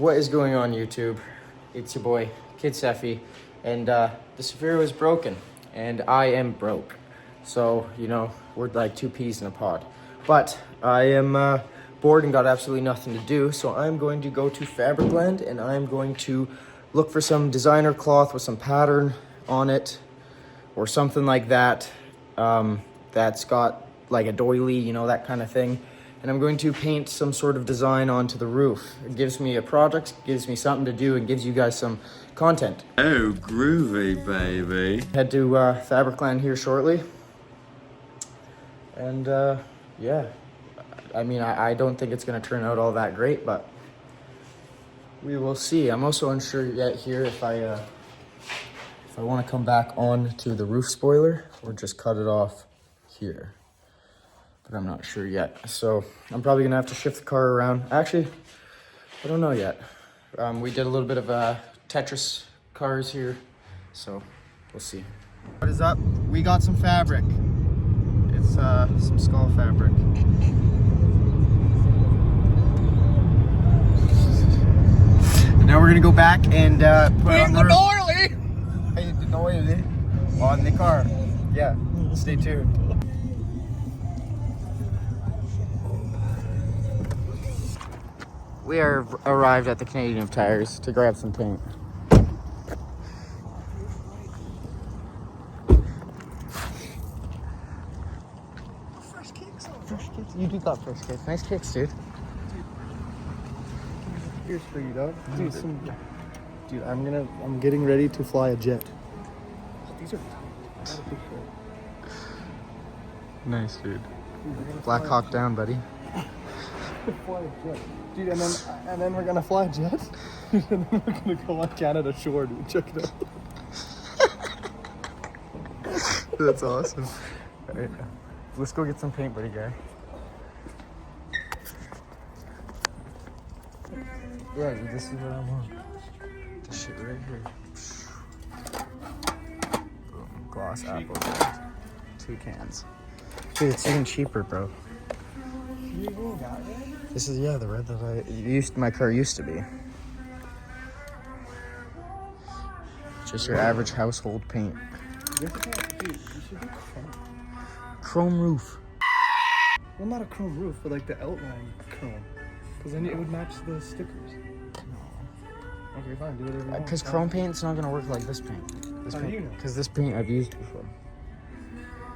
What is going on, YouTube? It's your boy, Kid Seffi, and the Saphira is broken, and I am broke. So, you know, we're like two peas in a pod. But I am bored and got absolutely nothing to do, so I'm going to go to Fabricland, and I'm going to look for some designer cloth with some pattern on it, or something like that, that's got like a doily, you know, that kind of thing. And I'm going to paint some sort of design onto the roof. It gives me a project, gives me something to do, and gives you guys some content. Oh, groovy, baby. Head to Fabricland here shortly. And yeah, I mean, I don't think it's gonna turn out all that great, but we will see. I'm also unsure yet here if I want to come back on to the roof spoiler or just cut it off here. But I'm not sure yet. So I'm probably gonna have to shift the car around. Actually, I don't know yet. We did a little bit of Tetris cars here, so we'll see. What is up? We got some fabric. It's some skull fabric. And now we're gonna go back and put on the on the car. Yeah, stay tuned. We are arrived at the Canadian of Tires to grab some paint. Fresh kicks. Fresh kicks. You do got fresh kicks. Nice kicks, dude. Here's for you, dog. Dude, I'm getting ready to fly a jet. These are Nice, dude. Black Hawk down, buddy. fly a jet. Dude, and then we're gonna fly a jet? And then we're gonna go on Canada shore, dude. Check it out. That's awesome. All right. Let's go get some paint, buddy guy. Yeah, dude, this is what I want. This shit right here. Boom. Gloss apple. 2 cans. Dude, it's even cheaper, bro. This is, yeah, the red that my car used to be. Just your average household paint. Dude, you should do Chrome roof. Well, not a chrome roof, but like the outline chrome. Because then it would match the stickers. No. Okay, fine, do whatever you want. Because chrome paint's not gonna work like this paint. How do you know? Because this paint I've used before.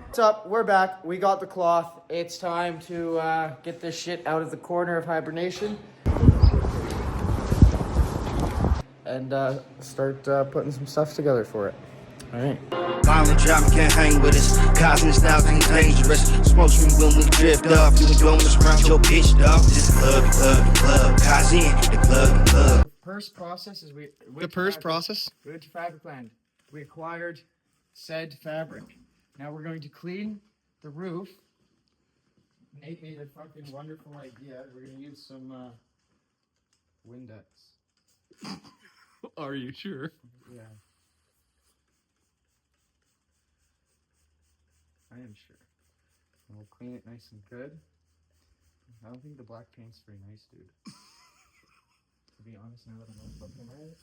What's up? We're back. We got the cloth. It's time to get this shit out of the corner of hibernation. And start putting some stuff together for it. All right. Violent driving can't hang with us. Cosmic styles ain't dangerous. Smoke screen when we drift off. You ain't doing this around your bitch, dog. This club. Kazin, the club. The first process is we went to Fabricland. We acquired said fabric. Now we're going to clean the roof. Nate made a fucking wonderful idea. We're going to use some Windex. Are you sure? Yeah. I am sure. And we'll clean it nice and good. I don't think the black paint's very nice, dude. To be honest, now that I'm looking at it.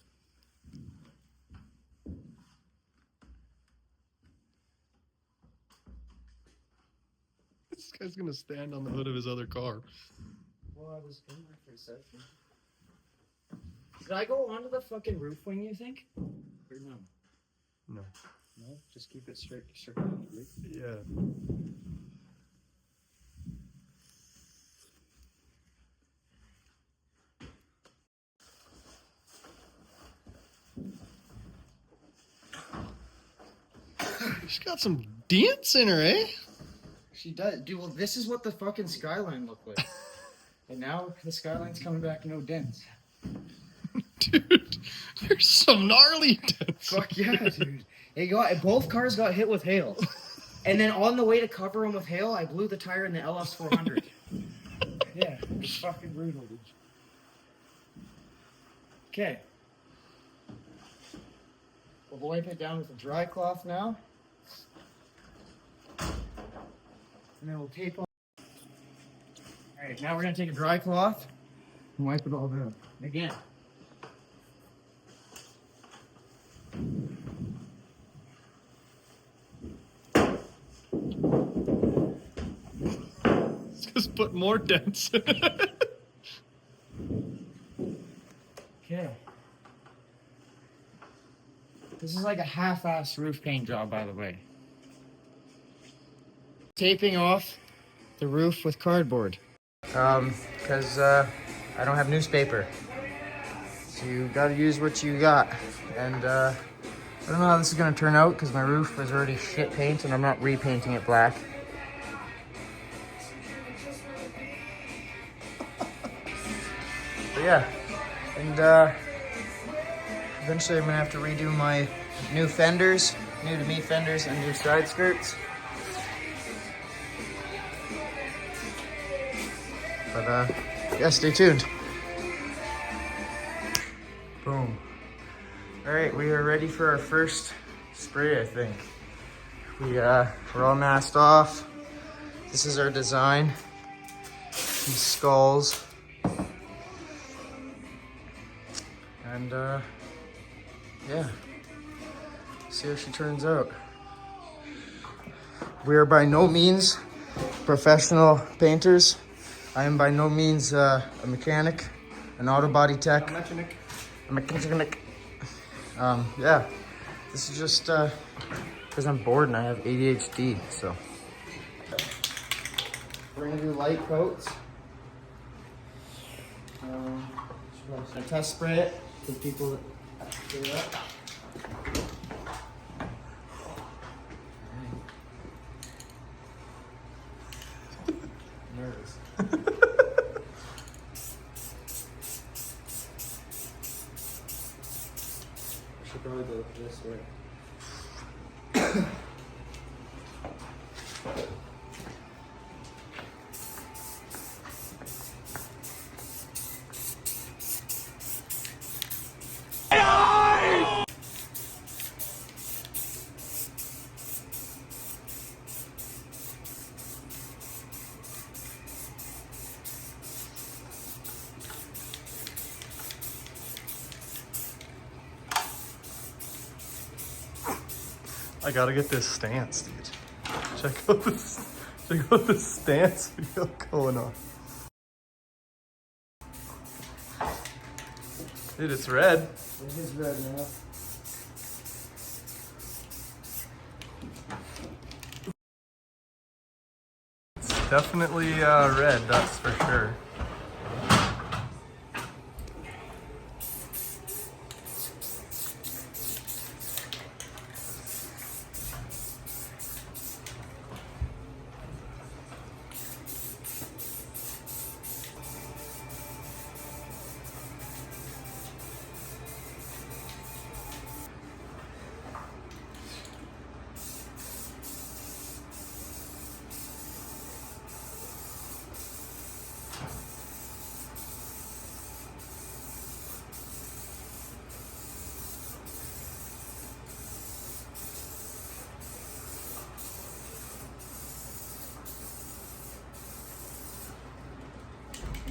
This guy's gonna stand on the hood of his other car. Well, I was in there for a second. Should I go onto the fucking roof wing, you think? Or no? No. No? Just keep it straight. Yeah. She's got some dents in her, eh? She does. Dude, well, this is what the fucking skyline looked like. And now the skyline's coming back, no dents. Dude, there's some gnarly dents. Fuck yeah, dude. Both cars got hit with hail. And then on the way to cover them with hail, I blew the tire in the LS 400. Yeah, it was fucking brutal, dude. Okay. We'll wipe it down with a dry cloth now. And then we'll tape on. Alright, now we're going to take a dry cloth and wipe it all down. Again. Just put more dents. Okay. This is like a half-assed roof paint job, by the way. Taping off the roof with cardboard. Because I don't have newspaper. So you gotta use what you got. And I don't know how this is gonna turn out because my roof is already shit paint and I'm not repainting it black. But yeah, and eventually I'm gonna have to redo my new fenders, new to me fenders and new side skirts. But yeah, stay tuned. Boom. All right, we are ready for our first spray, I think. We're all masked off. This is our design. These skulls. And yeah, see how she turns out. We are by no means professional painters. I am by no means a mechanic, an auto body tech. A mechanic. Yeah, this is just because I'm bored and I have ADHD, so. We're gonna do light coats. I'm gonna test spray it for people that do that. Nervous. I should probably go this way. I gotta get this stance, dude. Check out this stance we got going on. Dude, it's red. It is red now. It's definitely red, that's for sure.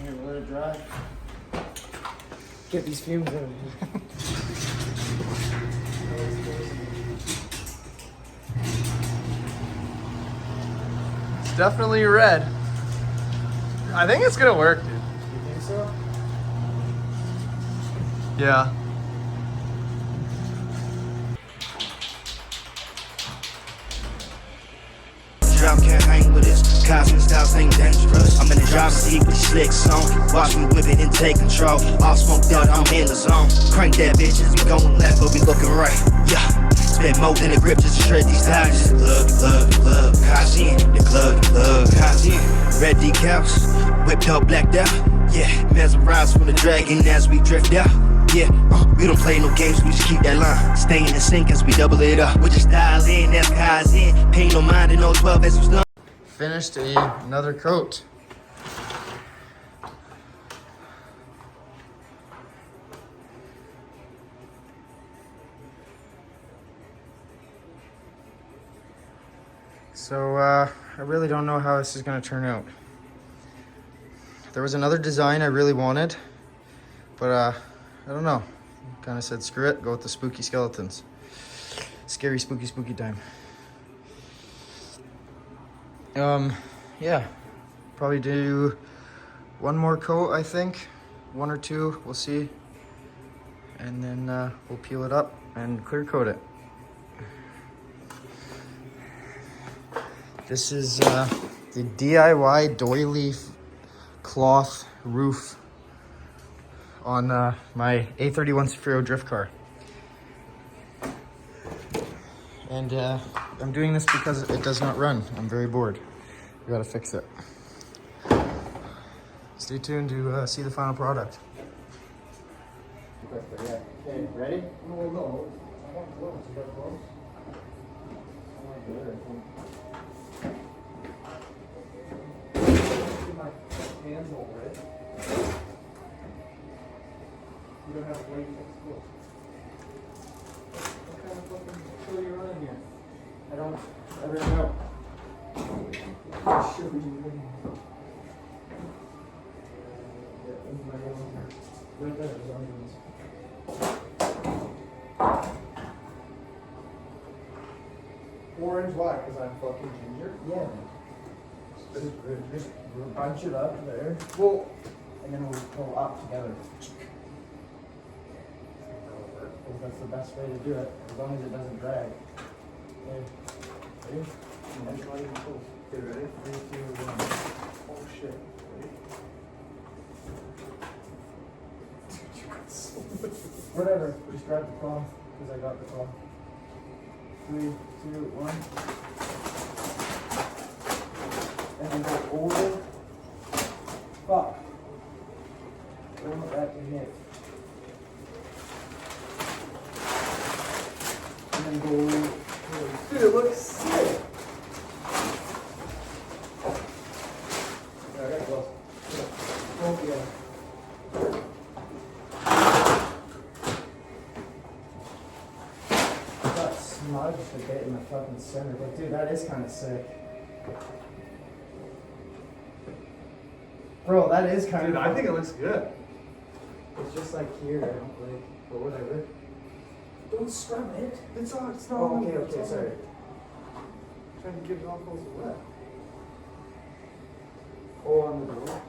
Here, let it dry. Get these fumes out of here. It's definitely red. I think it's gonna work, dude. You think so? Yeah. Drop can't hang with this. Cosmic styles ain't dangerous. I'm in the driver's seat with the slick song. Watch me whip it and take control. All smoked out, I'm in the zone. Crank that bitch as we going left, but we looking right. Yeah. Spend more than a grip just to shred these tires. Club, Kazin. The club, Kazin. Red decals, whipped up, blacked out. Yeah, mesmerized from the dragon as we drift out. Yeah, we don't play no games, we just keep that line. Stay in the sync as we double it up. We just dial in, that's Kazin. Pay no mind in 012 as we slum. Finished another coat. So I really don't know how this is gonna turn out. There was another design I really wanted, but I don't know. Kind of said screw it, go with the spooky skeletons. Scary, spooky time. Yeah, probably do one more coat, I think. One or two, we'll see. And then we'll peel it up and clear coat it. This is the DIY doily cloth roof on my A31 Safiro drift car. And I'm doing this because it does not run. I'm very bored. We gotta fix it. Stay tuned to see the final product. Okay, ready? No, no. I want gloves. You got gloves? My hands all red. You don't have white gloves. What kind of fucking show you running here? I don't know. I'll show you. Right there, there's orange ones. Orange, why? Because I'm fucking ginger? Yeah. Just bunch it up there, Well, and then we'll go up together. Because that's the best way to do it, as long as it doesn't drag. Okay. Ready? that's not even close. Okay, ready? 3, 2, 1. Oh shit. Ready? Whatever, just grab the cloth, because I got the cloth. 3, 2, 1. And then go over. Fuck. Don't want that to hit. And then go. Dude, it looks sick. Yeah, I got gloves. Both together. Got smudged a bit in the fucking center, but dude, that is kind of sick. Bro, that is kind Dude, of. I think it looks good. It's just like here, I don't like, but whatever. Don't scrub it. It's not. Oh, okay, sorry. Trying to get it all close to wet. Oh, on the door.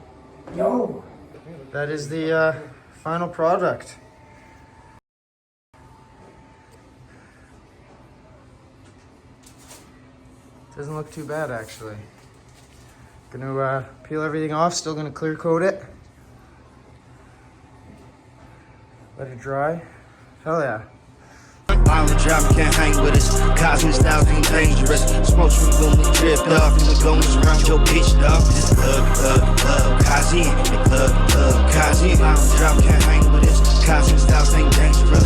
Yo! That is the final product. Doesn't look too bad, actually. Gonna peel everything off, still gonna clear coat it. Let it dry. Hell yeah. On the job, you can't hang with us. Cosmic style too dangerous. Smoke from when we dripped off. And we going around your bitch, dog. This club, Kazi. The club, Kazi. On the job, you can't hang with us. Cosmic style ain't dangerous.